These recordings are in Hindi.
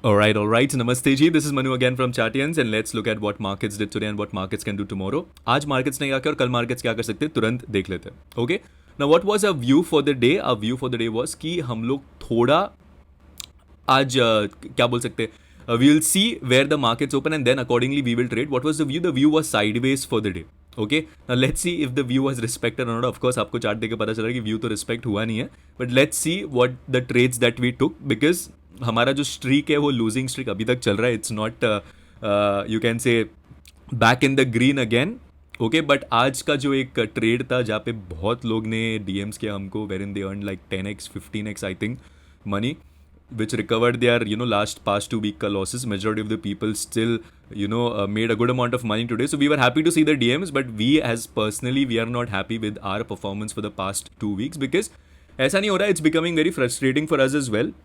All right. Namaste ji. This is Manu again from Chatians and let's look at what markets did today and what markets can do tomorrow. आज markets ने क्या किया और कल markets क्या कर सकते हैं तुरंत देख लेते हैं. Okay. Now what was our view for the day? Our view for the day was कि हम लोग थोड़ा आज क्या बोल सकते हैं we will see where the markets open and then accordingly we will trade. What was the view? The view was sideways for the day. Okay. Now let's see if the view was respected or not. Of course आपको चार्ट देख के पता चला कि view तो respect हुआ नहीं है. But let's see what the trades that we took because हमारा जो स्ट्रीक है वो लूजिंग स्ट्रीक अभी तक चल रहा है. इट्स नॉट यू कैन से back in the green again. Okay but आज का जो एक ट्रेड था जहाँ पे बहुत लोग ने डीएम्स किया हमको where in they earn like 10x 15x I think money which recovered their last past 2 week ka losses. Majority of the people still made a good amount of money today, so we were happy to see the DMs, but we as personally we are not happy with our performance for the past 2 weeks because ऐसा नहीं हो रहा है. It's becoming very frustrating for us as well.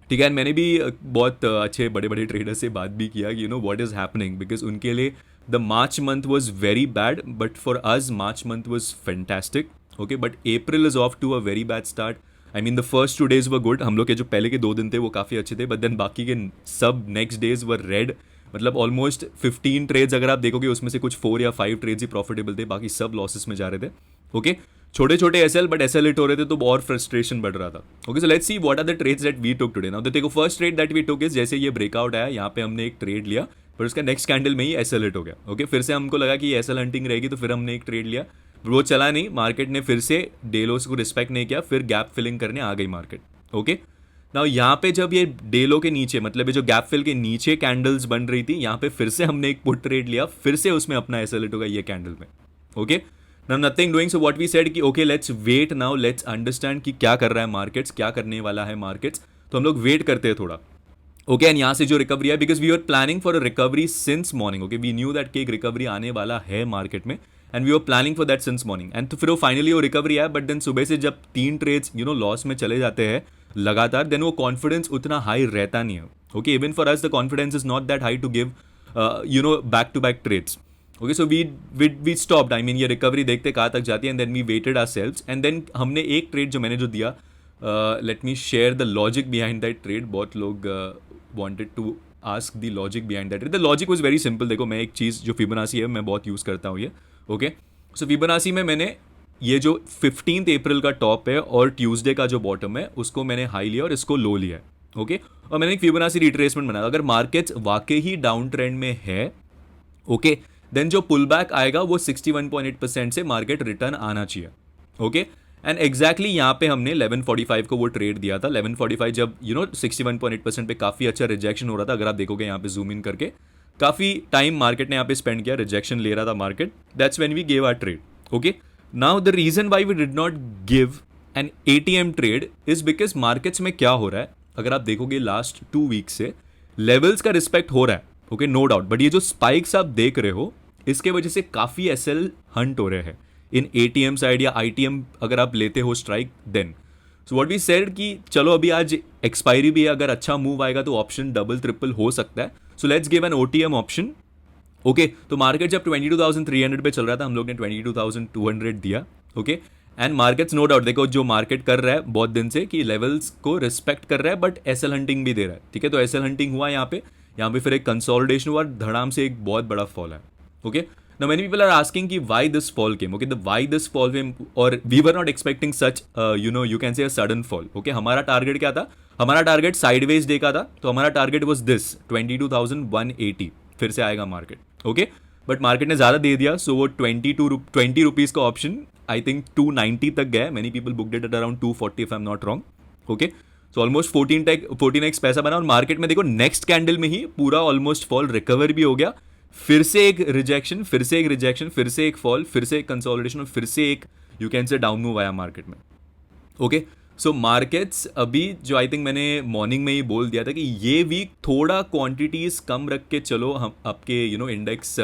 ठीक है. मैंने भी बहुत अच्छे बड़े बड़े ट्रेडर से बात भी किया कि व्हाट इज़ हैपनिंग बिकॉज उनके लिए the March month was very bad but for us March month was fantastic. Okay but April is off to a very bad start. I mean the first 2 days were good. हम लोग के जो पहले के 2 दिन थे वो काफ़ी अच्छे थे बट देन बाकी के सब नेक्स्ट डेज वर रेड. मतलब ऑलमोस्ट 15 ट्रेड्स अगर आप देखोगे उसमें से कुछ 4 या 5 ट्रेड्स ही प्रॉफिटेबल थे, बाकी सब लॉसेस में जा रहे थे. ओके छोटे छोटे एसएल बट एसएल हिट हो रहे थे तो और फ्रस्ट्रेशन बढ़ रहा था. Okay so let's see what are the trades that we took today. Now देखो first trade that we took is जैसे ये ब्रेकआउट आया यहाँ पे हमने एक ट्रेड लिया पर उसका नेक्स्ट कैंडल में ही एसएल हिट हो गया. ओके फिर से हमको लगा कि एसएल हंटिंग रहेगी तो फिर हमने एक ट्रेड लिया. वो चला नहीं. मार्केट ने फिर से डेलोस को रिस्पेक्ट नहीं किया. फिर गैप फिलिंग करने आ गई मार्केट. ओके नाउ यहाँ पे जब ये डेलो के नीचे मतलब ये जो गैप फिल के नीचे कैंडल्स बन रही थी यहाँ पे फिर से हमने एक पुट ट्रेड लिया. फिर से उसमें अपना एसएल हिट होगा ये कैंडल में. Okay now nothing doing. So what we said कि okay let's wait now let's understand कि क्या कर रहा है मार्केट्स, क्या करने वाला है मार्केट्स. तो हम लोग वेट करते हैं थोड़ा. ओके एंड यहाँ से जो रिकवरी है because we are planning for a recovery since morning. Okay we knew that कि एक रिकवरी आने वाला है मार्केट में and we are planning for that since morning. And तो फिर वो फाइनली वो रिकवरी आया बट देन सुबह से जब 3 ट्रेड्स लॉस में चले जाते हैं लगातार देन वो कॉन्फिडेंस उतना हाई रहता नहीं है. Okay even for us the confidence is not that high to give back to back trades. Okay so we stopped. I mean ये रिकवरी देखते कहाँ तक जाती है and then we waited ourselves and then हमने एक ट्रेड जो मैंने जो दिया let me share the logic behind that trade. बहुत लोग wanted to ask the logic behind that trade. The logic was very simple. देखो मैं एक चीज़ जो फिबोनाची है मैं बहुत यूज़ करता हूँ ये. ओके सो फिबोनाची में मैंने ये जो 15 अप्रैल का टॉप है और ट्यूसडे का जो बॉटम है उसको मैंने हाई लिया और इसको लो लिया है. ओके और मैंने एक फिबोनाची रिट्रेसमेंट बनाया. अगर मार्केट्स वाकई ही डाउन ट्रेंड में है ओके देन जो पुल बैक आएगा वो 61.8% से मार्केट रिटर्न आना चाहिए. ओके एंड एग्जैक्टली यहाँ पे हमने 1145 को वो ट्रेड दिया था. 1145 जब 61.8% पे काफ़ी अच्छा रिजेक्शन हो रहा था. अगर आप देखोगे यहाँ पे जूम इन करके काफ़ी टाइम मार्केट ने यहाँ पे स्पेंड किया, रिजेक्शन ले रहा था market. That's when we gave our trade. Okay now the reason why we did not give an ATM trade is because markets में क्या हो रहा है अगर आप देखोगे लास्ट 2 वीक से लेवल्स का रिस्पेक्ट हो रहा है. ओके नो डाउट बट ये जो स्पाइक्स आप देख रहे हो इसके वजह से काफ़ी एसएल हंट हो रहे हैं इन एटीएम साइड या आईटीएम अगर आप लेते हो strike then. So what we said कि चलो अभी आज एक्सपायरी भी है, अगर अच्छा मूव आएगा तो ऑप्शन डबल ट्रिपल हो सकता है. So let's give an OTM option. Okay तो मार्केट जब 22,300 पे चल रहा था हम लोग ने 22,200 दिया. Okay and markets no doubt देखो जो मार्केट कर रहा है बहुत दिन से कि लेवल्स को रिस्पेक्ट कर रहा है बट एसएल हंटिंग भी दे रहा है. ठीक है तो एसएल हंटिंग हुआ यहाँ पे फिर एक कंसोलिडेशन हुआ, धड़ाम से एक बहुत बड़ा फॉल है. Okay now many people are asking कि why this fall came. okay the why this fall came or we were not expecting such you can say a sudden fall. okay हमारा टारगेट क्या था? हमारा टारगेट साइडवेज डे का था. तो हमारा टारगेट वाज दिस 22,180 फिर से आएगा मार्केट. ओके बट मार्केट ने ज़्यादा दे दिया सो वो 20 रुपीज़ का ऑप्शन आई थिंक 290 तक गया. Many people booked it at around 240 if I am not wrong. Okay so almost 14x पैसा बना और मार्केट में देखो नेक्स्ट कैंडल में ही पूरा ऑलमोस्ट फॉल रिकवर भी हो गया. फिर से एक रिजेक्शन, फिर से एक रिजेक्शन, फिर से एक फॉल, फिर से एक कंसोलिडेशन और फिर से एक यू कैन से डाउन मूव आया मार्केट में. ओके सो मार्केट्स अभी जो आई थिंक मैंने मॉर्निंग में ही बोल दिया था कि ये वीक थोड़ा क्वांटिटीज कम रख के चलो हम आपके इंडेक्स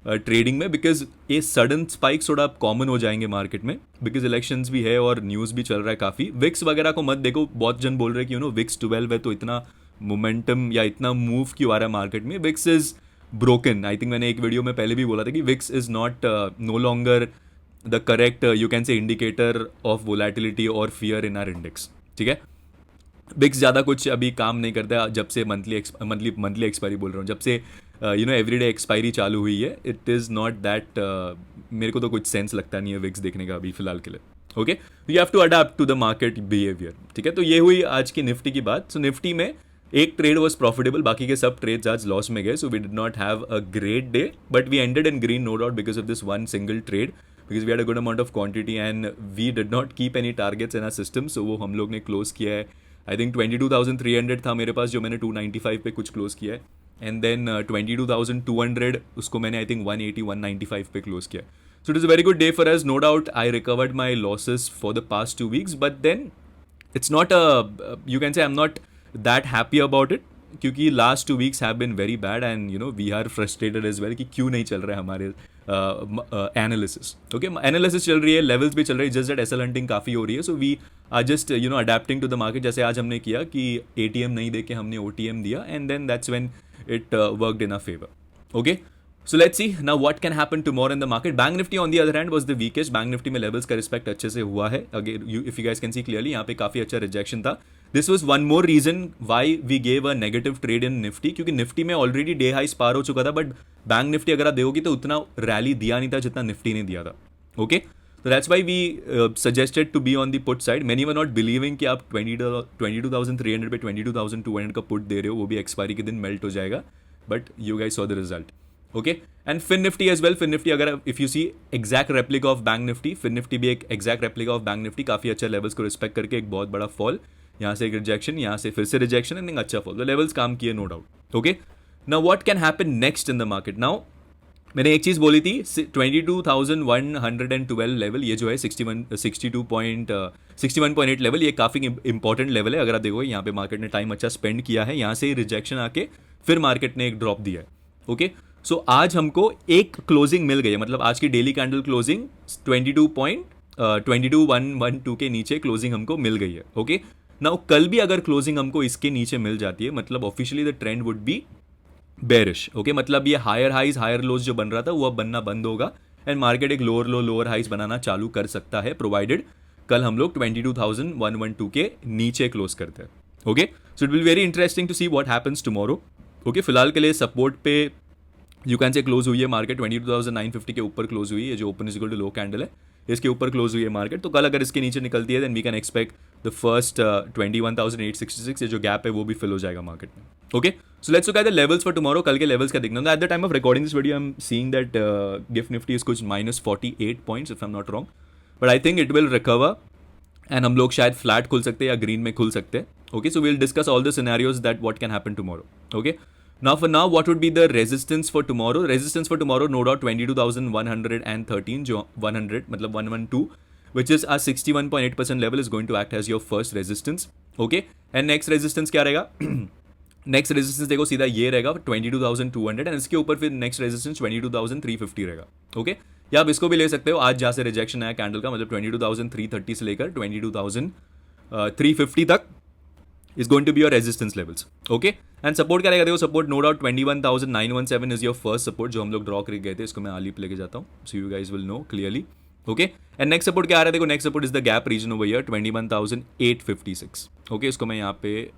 ट्रेडिंग में बिकॉज ये सडन स्पाइक्स थोड़ा कॉमन हो जाएंगे मार्केट में बिकॉज इलेक्शंस भी है और न्यूज़ भी चल रहा है काफ़ी. विक्स वगैरह को मत देखो. बहुत जन बोल रहे हैं कि विक्स 12 है तो इतना मोमेंटम या इतना मूव क्यों आ रहा है मार्केट में. VIX is broken. I think मैंने एक वीडियो में पहले भी बोला था कि VIX is not no longer the correct you can say indicator of volatility और फियर इन आर इंडेक्स. ठीक है बिक्स ज़्यादा कुछ अभी काम नहीं करता जब से मंथली एक्सपायरी बोल रहा हूँ, जब से एवरीडे एक्सपायरी चालू हुई है. इट इज़ नॉट दैट, मेरे को तो कुछ सेंस लगता नहीं है विक्स देखने का अभी फिलहाल के लिए. Okay, you have to adapt to the market behaviour. ठीक है, तो ये हुई आज की निफ्टी की बात. सो निफ्टी में एक ट्रेड वॉज प्रॉफिटेबल, बाकी के सब ट्रेड्स आज लॉस में गए. So we did not have a great day, but we ended in green no doubt because of this one single trade, because we had a good amount of quantity and we did not keep any targets in our system. So वो हम लोग ने क्लोज किया है. आई थिंक 22,300 था मेरे पास, जो मैंने 295 पे कुछ क्लोज किया है. एंड देन 22,200 उसको मैंने आई थिंक 180-195 पे क्लोज किया. So it is a very good day for us. No doubt I recovered my losses for the past 2 weeks, but then it's not a you can say I'm not that happy about it, क्योंकि last 2 weeks have been very bad and we are frustrated as well कि क्यों नहीं चल रहा है हमारे एनालिसिस. ओके, एनालिसिस चल रही है, लेवल्स भी चल रही है, जस्ट दैट एसएल हंटिंग काफ़ी हो रही है. So we are just adapting to the market. जैसे आज हमने किया कि एटीएम नहीं दे के हमने ओटीएम दिया, and then that's when it worked in our favour. Okay, so let's see now what can happen tomorrow in the market. Bank Nifty on the other hand was the weakest. Bank Nifty में levels का रिस्पेक्ट अच्छे से हुआ है. Again, if you guys can see clearly, यहाँ पे काफ़ी अच्छा रिजेक्शन था. This was one more reason why we gave a negative trade in Nifty, क्योंकि Nifty में ऑलरेडी डे हाइस पार हो चुका था, बट बैंक निफ्टी अगर आप देखोगे तो उतना रैली दिया नहीं था जितना निफ्टी ने दिया था. Okay, so that's why we suggested to be on the put side. Many were not believing कि आप 22,300 पे 22,200 का पुट दे रहे हो, वो भी एक्सपायरी के दिन मेल्ट हो जाएगा, but you guys saw the result. Okay, and Fin Nifty as well. Fin Nifty अगर if you see exact replica of Bank Nifty, Fin Nifty भी एक exact replica of Bank Nifty. काफ़ी अच्छा लेवल्स को रिस्पेक्ट करके एक बहुत बड़ा फॉल, यहाँ से एक रिजेक्शन, यहाँ से फिर से रिजेक्शन, एंड अच्छा फॉल. तो लेवल्स काम किए no doubt. Okay, now what can happen next in the market. Now मैंने एक चीज़ बोली थी, 22,112 लेवल, ये जो है 61.8 लेवल, ये काफ़ी इंपॉर्टेंट लेवल है. अगर आप देखोगे यहाँ पे मार्केट ने टाइम अच्छा स्पेंड किया है, यहाँ से रिजेक्शन आके फिर मार्केट ने एक ड्रॉप दिया है. ओके, सो आज हमको एक क्लोजिंग मिल गई है, मतलब आज की डेली कैंडल क्लोजिंग 22.112 के नीचे क्लोजिंग हमको मिल गई है. ओके, नाउ कल भी अगर क्लोजिंग हमको इसके नीचे मिल जाती है, मतलब officially the trend would be bearish. Okay, मतलब ये हायर हाइज हायर लोज जो बन रहा था वो अब बनना बंद होगा, एंड मार्केट एक लोअर लो लोअर हाइज बनाना चालू कर सकता है, प्रोवाइडेड कल हम लोग 22,112 के नीचे क्लोज करते हैं. Okay, so it will very interesting to see what happens tomorrow. Okay, फिलहाल के लिए सपोर्ट पे यू कैन से क्लोज हुई है मार्केट, 22,950 के ऊपर क्लोज हुई है, जो open is equal to low candle है, इसके ऊपर क्लोज हुई है मार्केट. तो कल अगर इसके नीचे निकलती है then we can expect the first 21,866, ये जो गैप है वो भी फिल हो जाएगा मार्केट में. Okay, so let's look at the levels for tomorrow. कल के लेवल्स का देखना. At the time of recording this video I am seeing that gift Nifty is कुछ -48 points if I am not wrong, but I think it will recover and हम लोग शायद फ्लैट खुल सकते हैं या ग्रीन में खुल सकते हैं. Okay, so we'll discuss all the scenarios that what can happen tomorrow. Okay, now for now what would be the resistance for tomorrow? Resistance for tomorrow no doubt 22,113, जो 100 मतलब 112, which is our 61.8% level is going to act as your first resistance. Okay, and next resistance क्या रहेगा? next resistance देखो सीधा ये रहेगा 22,200, एंड इसके ऊपर फिर next resistance 22,350 रहेगा. ओके, या आप इसको भी ले सकते हो. आज जहाँ से रिजेक्शन आया कैंडल का, मतलब 22,330 से लेकर 22,350 तक is going to be your resistance levels. Okay, and support क्या रहेगा देखो. Support no doubt 21,917 is your first support, जो हम लोग ड्रॉ कर गए थे. इसको मैं आली पे लेके जाता हूँ, so you guys will know clearly. Okay, and next support क्या आ रहा है देखो. next support is the gap region over here 21,856. Okay, इसको मैं यहाँ पे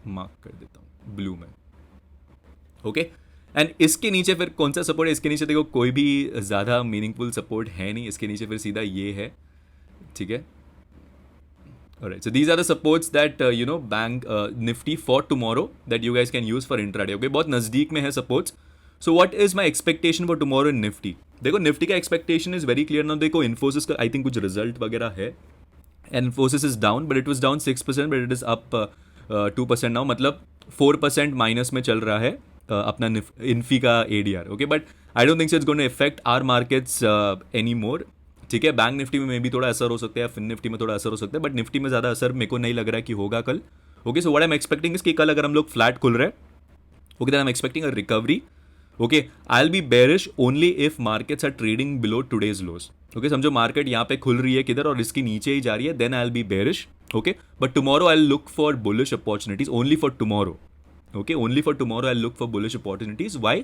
मार्क कर देता हूँ ब्लू में. ओके, एंड इसके नीचे फिर कौन सा सपोर्ट है? इसके नीचे देखो कोई भी ज़्यादा मीनिंगफुल सपोर्ट है नहीं. इसके नीचे फिर सीधा ये है. ठीक है, alright, so these are the supports that bank nifty for tomorrow that you guys can use for intraday. Okay, बहुत नज़दीक में है supports. So what is my expectation for tomorrow in nifty? देखो निफ्टी का expectation is very clear now. देखो इन्फोसिस का आई थिंक कुछ रिजल्ट वगैरह है, Infosys is down but it was down 6%, but it is up 2% now, मतलब 4% माइनस में चल रहा है अपना इन्फी का ADR. Okay, but I don't think so it's going to affect our markets any more. ठीक है, बैंक निफ्टी में भी थोड़ा असर हो सकता है, फिन निफ्टी में थोड़ा असर हो सकता है, बट निफ्टी में ज़्यादा असर मेरे को नहीं लग रहा है कि होगा कल. Okay, so what I am expecting is कि कल अगर हम लोग फ्लैट खुल रहे हैं, okay, then I am expecting a recovery. Okay, I will be bearish only if markets are trading below today's lows. Okay, समझो मार्केट यहाँ पे खुल रही है किधर और इसके नीचे ही जा रही है, then I will be bearish. Okay, but tomorrow I will look for bullish opportunities only for tomorrow. Okay, only for tomorrow I will look for bullish opportunities. Why?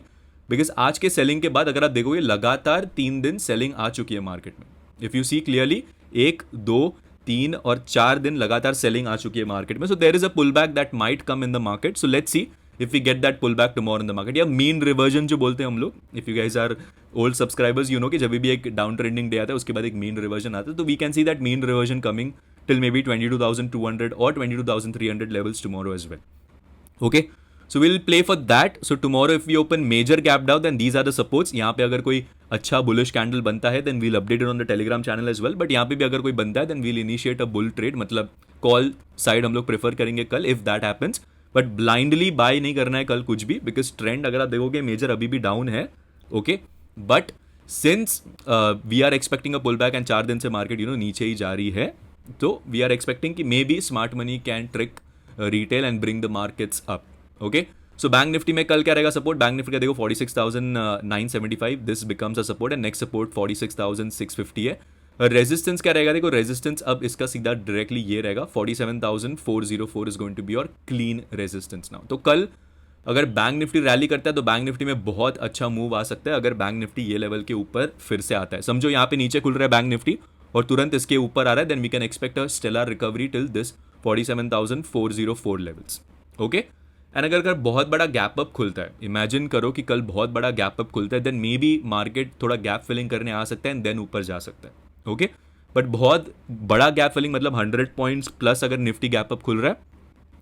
Because आज के सेलिंग के बाद अगर आप देखोगे लगातार 3 दिन सेलिंग आ चुकी है मार्केट में. इफ यू सी क्लियरली 1, 2, 3 और 4 दिन लगातार सेलिंग आ चुकी है मार्केट में. So there is a pull back that might come in the market. So let's see if we get that pullback tomorrow in the market, या mean reversion जो बोलते हैं हम लोग. If you guys are old subscribers, you know कि जब भी एक डाउन ट्रेंडिंग डे आता है उसके बाद एक mean reversion आता है, तो we can see that mean reversion coming till maybe 22,200 or 22,300 levels tomorrow as well. Okay, so we'll play for that. So tomorrow if we open major gap down, then these are the supports. यहाँ पे अगर कोई अच्छा bullish candle बनता है, then we'll update it on the telegram channel as well. But यहाँ पे भी अगर कोई बनता है, then we'll initiate a bull trade, मतलब call side हम लोग prefer करेंगे कल if that happens. But blindly buy नहीं करना है कल कुछ भी, बिकॉज ट्रेंड अगर आप देखोगे मेजर अभी भी डाउन है. Okay, but since we are expecting a pull back and 4 दिन से मार्केट नीचे ही जा रही है, तो वी आर एक्सपेक्टिंग कि may be smart money can trick retail and bring the markets up. Okay, so bank Nifty में कल क्या रहेगा सपोर्ट. बैंक निफ्टी का देखो 46,975, this becomes a support and next support 46,650 है. रेजिस्टेंस क्या रहेगा, देखो रेजिस्टेंस अब इसका सीधा डायरेक्टली ये रहेगा 47,404 इज गोइंग टू बी और क्लीन रेजिस्टेंस नाउ. तो कल अगर बैंक निफ्टी रैली करता है तो बैंक निफ्टी में बहुत अच्छा मूव आ सकता है. अगर बैंक निफ्टी ये लेवल के ऊपर फिर से आता है, समझो यहाँ पे नीचे खुल रहा है बैंक निफ्टी और तुरंत इसके ऊपर आ रहा है, then we can expect a stellar recovery till this 47,404 levels. Okay, and अगर बहुत बड़ा गैप अप खुलता है, इमेजिन करो कि कल बहुत बड़ा गैप अप खुलता है, देन मे बी मार्केट थोड़ा गैप फिलिंग करने आ सकता है एंड देन ऊपर जा सकता है. ओके, बट बहुत बड़ा गैप फिलिंग मतलब 100 पॉइंट्स प्लस अगर निफ्टी गैप अप खुल रहा है,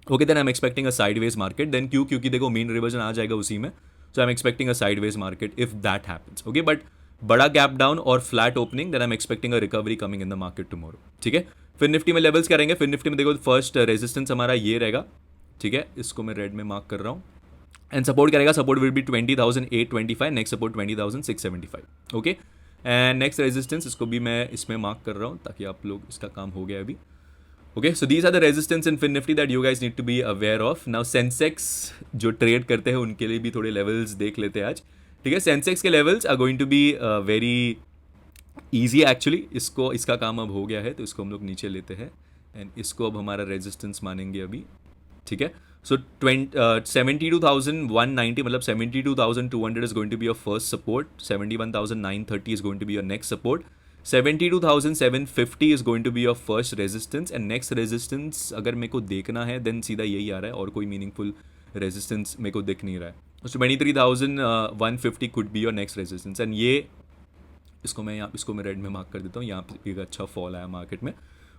okay, then I am expecting a sideways market. Then क्योंकि देखो मीन रिवर्जन आ जाएगा उसी में, so I am expecting a sideways market if that happens. Okay, but बड़ा गैप डाउन और flat opening, then I am expecting a recovery coming in the market tomorrow. ठीक है, फिर निफ्टी में लेवल्स क्या रहेंगे. फिर निफ्टी में देखो फर्स्ट रेजिस्टेंस हमारा ये रहेगा. ठीक है, इसको मैं रेड में मार्क कर रहा हूँ. एंड सपोर्ट क्या रहेगा, support will be 20,825, next support 20,675. Okay, and next resistance इसको भी मैं इसमें मार्क कर रहा हूँ ताकि आप लोग इसका काम हो गया अभी. Okay, so these are the resistance in Fin Nifty that you guys need to be aware of. Now Sensex जो ट्रेड करते हैं उनके लिए भी थोड़े लेवल्स देख लेते हैं आज. ठीक है, सेंसेक्स के levels are going to be very easy actually. इसका काम अब हो गया है, तो इसको हम लोग नीचे लेते हैं एंड इसको अब हमारा रेजिस्टेंस मानेंगे अभी. ठीक है, so 72,190 मतलब 72,200 is going to be your first support, 71,930 is going to be your next support, 72,750 is going to be your first resistance and next resistance अगर मेरे को देखना है देन सीधा यही आ रहा है और कोई मीनिंगफुल रेजिस्टेंस मेरे को दिख नहीं रहा है. so 23,150 could be your next resistance and ये इसको मैं रेड में मार्क कर देता हूँ. यहाँ पे एक अच्छा फॉल आया मार्केट में.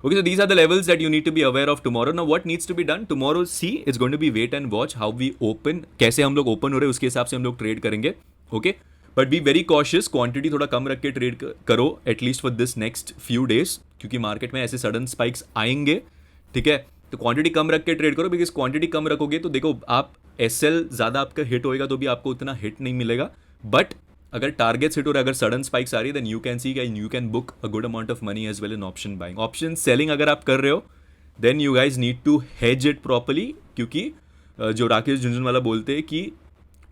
Okay, so these are the levels that you need to be aware of tomorrow. Now what needs to be done tomorrow, see, it's going to be wait and watch how we open. कैसे हम लोग ओपन हो रहे हैं उसके हिसाब से हम लोग ट्रेड करेंगे. Okay, but be very cautious, quantity थोड़ा कम रख के ट्रेड करो at least for this next few days, क्योंकि मार्केट में ऐसे सडन स्पाइक्स आएंगे. ठीक है, तो क्वांटिटी कम रख के ट्रेड करो, बिकॉज क्वांटिटी कम रखोगे तो देखो आप SL ज़्यादा आपका हिट होएगा तो भी आपको उतना हिट नहीं मिलेगा. बट अगर टारगेट्स हिट हो रहा है, अगर सडन स्पाइक्स आ रही है, then you can see you can book a good amount of money as well in option buying. Option selling अगर आप कर रहे हो then you guys need to hedge it properly, क्योंकि जो राकेश झुंझुनवाला बोलते हैं कि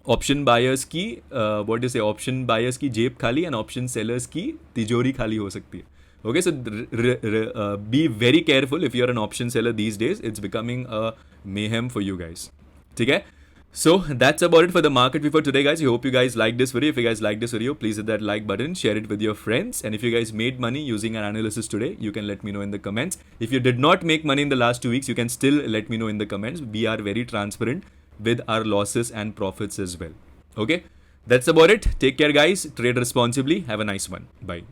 ऑप्शन बायर्स की व्हाट इज से ऑप्शन बायर्स की जेब खाली एंड ऑप्शन सेलर्स की तिजोरी खाली हो सकती है. Okay, so be very careful if you are an option seller these days. It's becoming a mayhem for you guys. ठीक है, so that's about it for the market view for today, guys. I hope you guys liked this video. If you guys liked this video, please hit that like button, share it with your friends, and if you guys made money using our analysis today, you can let me know in the comments. If you did not make money in the last 2 weeks, you can still let me know in the comments. We are very transparent with our losses and profits as well. Okay, that's about it. Take care, guys. Trade responsibly. Have a nice one. Bye.